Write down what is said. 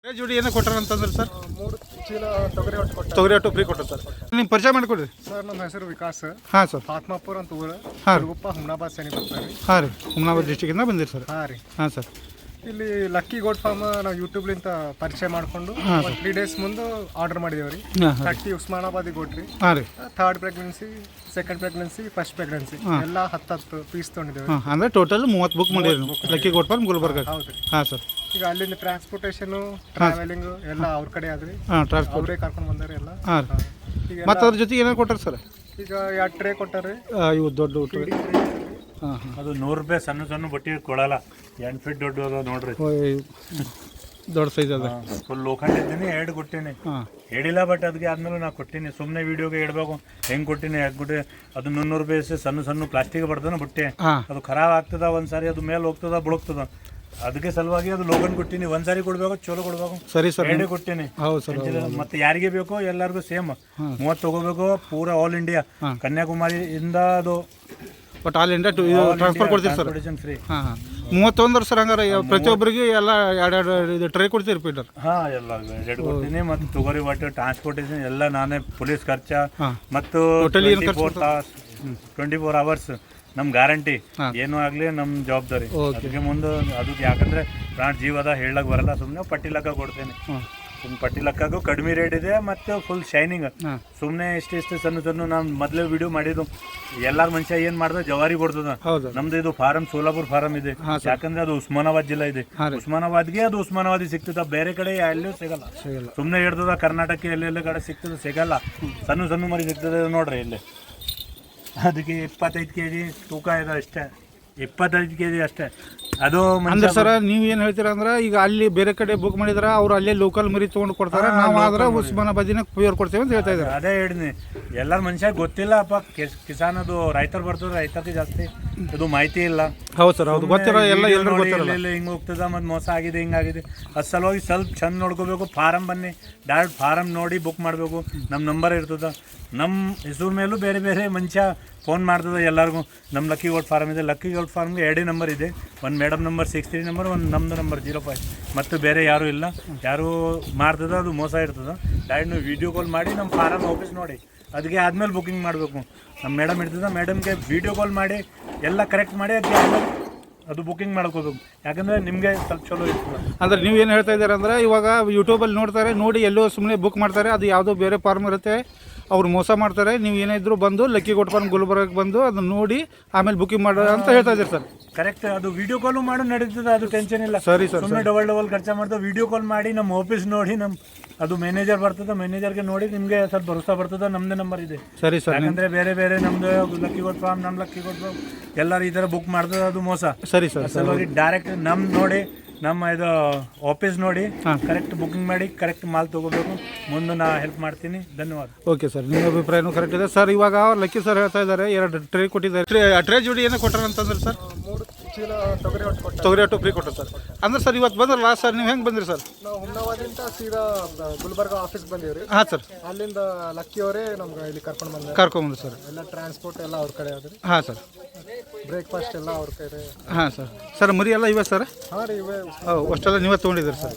ಜೋಡಿ ಏನೋ ಕೊಟ್ಟಾರ ಅಂತಂದ್ರೆ ಸರ್ 3 ಚೀಲ ತೊಗರಿ ಹೊಟ್ಟು ಕೊಟ್ಟ ತೊಗರಿ ಒಟ್ಟು ಫ್ರೀ ಕೊಟ್ಟಾರ ಸರ್. ನಿಮ್ಮ ಪರಿಚಯ ಮಾಡಿಕೊಡ್ರಿ ಸರ್. ನಮ್ಮ ಹೆಸರು ವಿಕಾಸ್. ಹಾಂ ಸರ್. ಆತ್ಮಾಪುರ ಅಂತ ಊರು. ಹಾಂ ರೀ. ಗುಪ್ಪ ಹುಮ್ನಾಬಾದ್ ಸೈನಿಕ ಬರ್ತಾರೆ. ಹಾಂ ರೀ. ಹುಮ್ನಾಬಾದ್ ಡಿಸ್ಟಿಕಿಂದ ಬಂದಿರಿ ಸರ್. ಹಾಂ ರೀ. ಹಾಂ ಸರ್. ಇಲ್ಲಿ ಲಕ್ಕಿ ಗೋಟ್ ಫಾರ್ಮ್ ನಾವು ಯೂಟ್ಯೂಬ್ಲಿಂದ ಪರಿಚಯ ಮಾಡಿಕೊಂಡು 3 ಡೇಸ್ ಮುಂದೆ ಆರ್ಡರ್ ಮಾಡಿದೇವೆ ರೀ. ಲಕ್ಕಿ ಉಸ್ಮಾನಾಬಾದಿ ಗೋಟ್ ರೀ. ಹಾಂ ರೀ. 3rd pregnancy, 2nd pregnancy, 1st pregnancy ಎಲ್ಲ 10 ಪೀಸ್ ತೊಗೊಂಡಿದ್ದೇವೆ. ಹಾಂ ಅಂದರೆ ಟೋಟಲ್ 30 ಬುಕ್ ಮಾಡಿರಿ ಲಕ್ಕಿ ಗೋಟ್ ಫಾರ್ಮ್ ಗುಲ್ಬರ್ಗ. ಹೌದು ರೀ. ಹಾಂ ಸರ್. ಈಗ ಅಲ್ಲಿಂದ ಟ್ರಾನ್ಸ್ಪೋರ್ಟೇಷನು, ಟ್ರಾವೆಲಿಂಗ್ ಎಲ್ಲ ಅವ್ರ ಕಡೆ ಆದ್ರಿ. ಹಾಂ ಟ್ರಾನ್ಸ್ಪೋರ್ಟ್ ಅವರೇ ಕರ್ಕೊಂಡು ಬಂದಾರೆ ಎಲ್ಲ. ಹಾಂ ರೀ. ಮತ್ತು ಅದ್ರ ಜೊತೆಗೆ ಏನೇನು ಕೊಟ್ಟಾರ ಸರ್? ಈಗ 2 ಟ್ರೇ ಕೊಟ್ಟಾರೆ. ಇವು ದೊಡ್ಡ ಊಟ. ಹಾಂ ಹಾಂ. ಅದು 100 ರೂಪಾಯಿ ಸಣ್ಣ ಸಣ್ಣ ಬಟ್ಟೆ ಕೊಡಲ್ಲ. 8 ಫೀಟ್ ದೊಡ್ಡ ಅದ ನೋಡ್ರಿ. ದೊಡ್ಡ ಸೈಜ್ ಅದ. ಫುಲ್ ಲೋಖಂಡ ಇದ್ದೀನಿ 2 ಕೊಟ್ಟೀನಿ. ಹೇಳಿಲ್ಲ ಬಟ್ ಅದಕ್ಕೆ ಆದ್ಮೇಲೆ ನಾ ಕೊಟ್ಟೀನಿ. ಸುಮ್ಮನೆ ವಿಡಿಯೋಗೆ ಇಡಬೇಕು ಹೆಂಗೆ ಕೊಟ್ಟೀನಿ ಯಾಕೆ ಕೊಟ್ಟೆ. ಅದು 300 ರೂಪಾಯಿ ಸಣ್ಣ ಸಣ್ಣ ಪ್ಲಾಸ್ಟಿಕ್ ಬರ್ತದ ಬಟ್ಟೆ. ಅದು ಖರಾಬ್ ಆಗ್ತದ, ಒಂದ್ಸಾರಿ ಅದು ಮೇಲೆ ಹೋಗ್ತದ ಬುಡಕ್ತದ. ಅದಕ್ಕೆ ಸಲುವಾಗಿ ಅದು ಲೋಗನ್ ಕೊಟ್ಟಿನಿ. ಒಂದ್ಸಾರಿ ಕೊಡ್ಬೇಕು, ಚಲೋ ಕೊಡ್ಬೇಕು. ಸರಿ ಸರ್. 2 ಕೊಟ್ಟಿನಿ. ಹೌದು ಸರ್. ಮತ್ತೆ ಯಾರಿಗೆ ಬೇಕೋ ಎಲ್ಲರಿಗೂ ಸೇಮ್ 30 ತಗೋಬೇಕು. ಪೂರಾ ಆಲ್ ಇಂಡಿಯಾ ಕನ್ಯಾಕುಮಾರಿಯಿಂದ ಅದು ಬಟ್ ಆಲ್ ಇಂಡಿಯಾ ಟ್ರಾನ್ಸ್ಫರ್ ಕೊಡ್ತೀರಿ ಸರ್. ಫ್ರೀ. ಹಾಂ ಹಾಂ. 31 ಸರ್. ಹಂಗಾರೆ ಪ್ರತಿಯೊಬ್ಬರಿಗೆ ಎಲ್ಲ 2 ಟ್ರೈ ಕೊಡ್ತೀರಿ ಪೀಟರ್? ಹಾಂ ಎಲ್ಲ 2 ಕೊಡ್ತೀನಿ. ಮತ್ತು ತೊಗರಿ ಒಟ್ಟು ಟ್ರಾನ್ಸ್ಪೋರ್ಟೇಷನ್ ಎಲ್ಲ ನಾನೇ. ಪೊಲೀಸ್ ಖರ್ಚ ಮತ್ತು 24 ಅವರ್ಸ್ ನಮ್ಮ ಗ್ಯಾರಂಟಿ. ಏನೂ ಆಗಲಿ ನಮ್ಮ ಜವಾಬ್ದಾರಿ. ಅದಕ್ಕೆ ಮುಂದೆ ಅದಕ್ಕೆ ಯಾಕಂದರೆ ಪ್ರಾಣ ಜೀವದ ಹೇಳಕ್ ಬರಲ್ಲ. ಸುಮ್ಮನೆ ಪಟ್ಟಿ ಲೆಕ್ಕ ಕೊಡ್ತೇನೆ. ಸುಮ್ಮನೆ ಪಟ್ಟಿ ಲೆಕ್ಕಗೂ ಕಡಿಮೆ ರೇಟ್ ಇದೆ ಮತ್ತು ಫುಲ್ ಶೈನಿಂಗ್. ಸುಮ್ಮನೆ ಇಷ್ಟು ಸಣ್ಣ ಸಣ್ಣ ನಾನು ಮೊದಲೇ ವಿಡಿಯೋ ಮಾಡಿದ್ದು. ಎಲ್ಲಾರ ಮನುಷ್ಯ ಏನು ಮಾಡಿದ್ರೆ ಜವಾರಿ ಕೊಡ್ತದ. ನಮ್ದು ಇದು ಫಾರಂ ಸೋಲಾಪುರ್ ಫಾರಂ ಇದೆ. ಯಾಕಂದ್ರೆ ಅದು ಉಸ್ಮಾನಾಬಾದ್ ಜಿಲ್ಲಾ ಇದೆ. ಉಸ್ಮಾನಾಬಾದ್ಗೆ ಅದು ಉಸ್ಮಾನಾಬಾದಿ ಸಿಗ್ತದ. ಬೇರೆ ಕಡೆ ಎಲ್ಲೂ ಸಿಗಲ್ಲ. ಸುಮ್ಮನೆ ಹಿಡ್ತದ ಕರ್ನಾಟಕ ಎಲ್ಲೆಲ್ಲ ಕಡೆ ಸಿಗ್ತದೆ, ಸಿಗಲ್ಲ. ಸಣ್ಣ ಸಣ್ಣ ಮರಿ ಸಿಗ್ತದೆ ನೋಡ್ರಿ ಇಲ್ಲಿ. ಅದಕ್ಕೆ 25 kg ತೂಕ ಇದೆ ಅಷ್ಟೇ. 25 kg ಅಷ್ಟೇ. ಅದು ಅಂದ್ರೆ ಸರ್ ನೀವು ಏನು ಹೇಳ್ತೀರಾ ಅಂದ್ರೆ ಈಗ ಅಲ್ಲಿ ಬೇರೆ ಕಡೆ ಬುಕ್ ಮಾಡಿದ್ರೆ ಅವ್ರು ಅಲ್ಲೇ ಲೋಕಲ್ ಮರಿ ತೊಗೊಂಡು ಕೊಡ್ತಾರೆ, ನಾವು ಆದ್ರೆ ಉಸ್ಮಾನಾಬಾದಿನ ಪ್ಯೂರ್ ಕೊಡ್ತೇವೆ ಅಂತ ಹೇಳ್ತಾ ಇದ್ದಾರೆ. ಅದೇ ಹೇಳಿದ್ನಿ. ಎಲ್ಲರ ಮನುಷ್ಯ ಗೊತ್ತಿಲ್ಲ ಅಪ್ಪ. ಕಿಸಾನ್ ಅದು ರೈತರು ಬರ್ತದೆ, ರೈತರಿಗೆ ಜಾಸ್ತಿ ಇದು ಮಾಹಿತಿ ಇಲ್ಲ. ಹೌದು ಸರ್. ಹೌದು ಗೊತ್ತಿರೋ ಎಲ್ಲ ಎಲ್ಲರೂ ಗೊತ್ತಿರಲ್ಲ. ಹಿಂಗೆ ಹೋಗ್ತದ ಮತ್ತು ಮೋಸ ಆಗಿದೆ ಹಿಂಗಾಗಿದೆ. ಅದು ಸಲುವಾಗಿ ಸ್ವಲ್ಪ ಚಂದ ನೋಡ್ಕೋಬೇಕು. ಫಾರಮ್ ಬನ್ನಿ, ಡೈರೆಕ್ಟ್ ಫಾರಮ್ ನೋಡಿ ಬುಕ್ ಮಾಡಬೇಕು. ನಮ್ಮ ನಂಬರ್ ಇರ್ತದ. ನಮ್ಮ ಹೆಸರು ಮೇಲೂ ಬೇರೆ ಬೇರೆ ಮನುಷ್ಯ ಫೋನ್ ಮಾಡ್ತದೆ ಎಲ್ಲರಿಗೂ. ನಮ್ಮ ಲಕ್ಕಿ ಗೋಲ್ಡ್ ಫಾರ್ಮ್ ಇದೆ. ಲಕ್ಕಿ ಗೋಲ್ಡ್ ಫಾರ್ಮ್ಗೆ 2 ನಂಬರ್ ಇದೆ. ಒಂದು ಮೇಡಮ್ ನಂಬರ್ 63 ನಂಬರ್, ಒಂದು ನಮ್ಮದು ನಂಬರ್ 05. ಮತ್ತು ಬೇರೆ ಯಾರೂ ಇಲ್ಲ. ಯಾರು ಮಾಡ್ತದ ಅದು ಮೋಸ ಇರ್ತದೆ. ಡೈರೆಕ್ಟ್ ನೀವು ವಿಡಿಯೋ ಕಾಲ್ ಮಾಡಿ ನಮ್ಮ ಫಾರಮ್ ಆಫೀಸ್ ನೋಡಿ. ಅದಕ್ಕೆ ಆದಮೇಲೆ ಬುಕ್ಕಿಂಗ್ ಮಾಡಬೇಕು. ನಮ್ಮ ಮೇಡಮ್ ಇರ್ತದೆ. ಮೇಡಮ್ಗೆ ವಿಡಿಯೋ ಕಾಲ್ ಮಾಡಿ ಎಲ್ಲ ಕರೆಕ್ಟ್ ಮಾಡಿ ಅದಕ್ಕೆ ಆದಮೇಲೆ ಅದು ಬುಕ್ಕಿಂಗ್ ಮಾಡ್ಕೋಬೇಕು. ಯಾಕಂದರೆ ನಿಮಗೆ ಸ್ವಲ್ಪ ಚಲೋ ಇರ್ತದೆ. ಅಂದರೆ ನೀವು ಏನು ಹೇಳ್ತಾ ಇದ್ದಾರೆ ಅಂದರೆ ಇವಾಗ ಯೂಟ್ಯೂಬಲ್ಲಿ ನೋಡ್ತಾರೆ, ನೋಡಿ ಎಲ್ಲೋ ಸುಮ್ಮನೆ ಬುಕ್ ಮಾಡ್ತಾರೆ. ಅದು ಯಾವುದೋ ಬೇರೆ ಫಾರ್ಮ್ ಇರುತ್ತೆ, ಅವ್ರು ಮೋಸ ಮಾಡ್ತಾರೆ. ನೀವು ಏನೇ ಇದ್ರು ಬಂದು ಲಕ್ಕಿ ಗೋಟ್ ಫಾರ್ಮ್ ಗುಲ್ಬರ್ಗಕ್ಕೆ ಬಂದು ಅದನ್ನ ನೋಡಿ ಆಮೇಲೆ ಬುಕ್ಕಿಂಗ್ ಮಾಡೋ ಅಂತ ಹೇಳ್ತಾ ಇದ್ದೀರಿ ಸರ್. ಕರೆಕ್ಟ್. ಅದು ವಿಡಿಯೋ ಕಾಲು ಮಾಡಿ ನಡೀತದೆ. ಅದು ಟೆನ್ಷನ್ ಇಲ್ಲ. ಸರಿ ಸರ್. ಸುಮ್ಮನೆ ಡಬಲ್ ಖರ್ಚು ಮಾಡ್ತದೆ. ವಿಡಿಯೋ ಕಾಲ್ ಮಾಡಿ ನಮ್ಮ ಆಫೀಸ್ ನೋಡಿ, ನಮ್ಮ ಅದು ಮ್ಯಾನೇಜರ್ ಬರ್ತದೆ. ಮ್ಯಾನೇಜರ್ಗೆ ನೋಡಿ ನಿಮಗೆ ಸ್ವಲ್ಪ ಭರೋಸಾ ಬರ್ತದೆ. ನಮ್ಮದೇ ನಂಬರ್ ಇದೆ. ಸರಿ ಸರ್. ಯಾಕಂದರೆ ಬೇರೆ ನಮ್ಮದು ಲಕ್ಕಿ ಗೋಟ್ ಫಾರ್ಮ್, ನಮ್ಮ ಲಕ್ಕಿ ಗೋಟ್ ಫಾರ್ಮ್ ಎಲ್ಲರೂ ಈ ಥರ ಬುಕ್ ಮಾಡ್ತದೆ, ಅದು ಮೋಸ. ಸರಿ ಸರ್. ಸಲುವಾಗಿ ಡೈರೆಕ್ಟ್ ನಮ್ಮ ನೋಡಿ, ನಮ್ಮ ಇದು ಆಫೀಸ್ ನೋಡಿ ಕರೆಕ್ಟ್ ಬುಕ್ಕಿಂಗ್ ಮಾಡಿ ಕರೆಕ್ಟ್ ಮಾಲ್ ತೊಗೋಬೇಕು. ಮುಂದೆ ನಾ ಹೆಲ್ಪ್ ಮಾಡ್ತೀನಿ. ಧನ್ಯವಾದ. ಓಕೆ ಸರ್, ನಿಮ್ಮ ಅಭಿಪ್ರಾಯನೂ ಕರೆಕ್ಟ್ ಇದೆ ಸರ್. ಇವಾಗ ಲಕ್ಕಿ ಸರ್ ಹೇಳ್ತಾ ಇದ್ದಾರೆ 2 ಟ್ರೇ ಕೊಟ್ಟಿದ್ದಾರೆ. ಟ್ರೇ ಜೋಡಿ ಏನೋ ಕೊಟ್ಟಾರ ಅಂತಂದ್ರೆ ಸರ್ 3 ಚೀಲ ತೊಗರಿ ಹೊಟ್ಟು ಕೊಟ್ಟ. ತೊಗರಿ ಒಟ್ಟು ಫ್ರೀ ಕೊಟ್ಟರು ಸರ್. ಅಂದ್ರೆ ಸರ್ ಇವತ್ತು ಬಂದ್ರಲ್ಲ ಸರ್, ನೀವು ಹೆಂಗೆ ಬಂದಿರಿ ಸರ್? ನಾವು ಹುಮ್ನಾಬಾದಿಂದ ಸೀದಾ ಗುಲ್ಬರ್ಗ ಆಫೀಸ್ ಬಂದೀವಿ ರೀ. ಹಾಂ ಸರ್. ಅಲ್ಲಿಂದ ಲಕ್ಕಿ ಅವರೇ ನಮ್ಗೆ ಇಲ್ಲಿ ಕರ್ಕೊಂಡು ಕರ್ಕೊಂಬಂದು ಸರ್. ಎಲ್ಲ ಟ್ರಾನ್ಸ್ಪೋರ್ಟ್ ಎಲ್ಲ ಅವ್ರ ಕಡೆ ಆದ್ರಿ. ಹಾಂ ಸರ್. ಬ್ರೇಕ್ಫಾಸ್ಟ್ ಎಲ್ಲ ಅವ್ರ ಕಡೆ. ಹಾಂ ಸರ್. ಸರ್ ಮರಿ ಎಲ್ಲ ಇವೆ ಸರ್? ಹಾಂ ರೀ, ಇವೆ. ಅಷ್ಟೆಲ್ಲ ನೀವೇ ತೊಗೊಂಡಿದ್ದೀರಿ ಸರ್?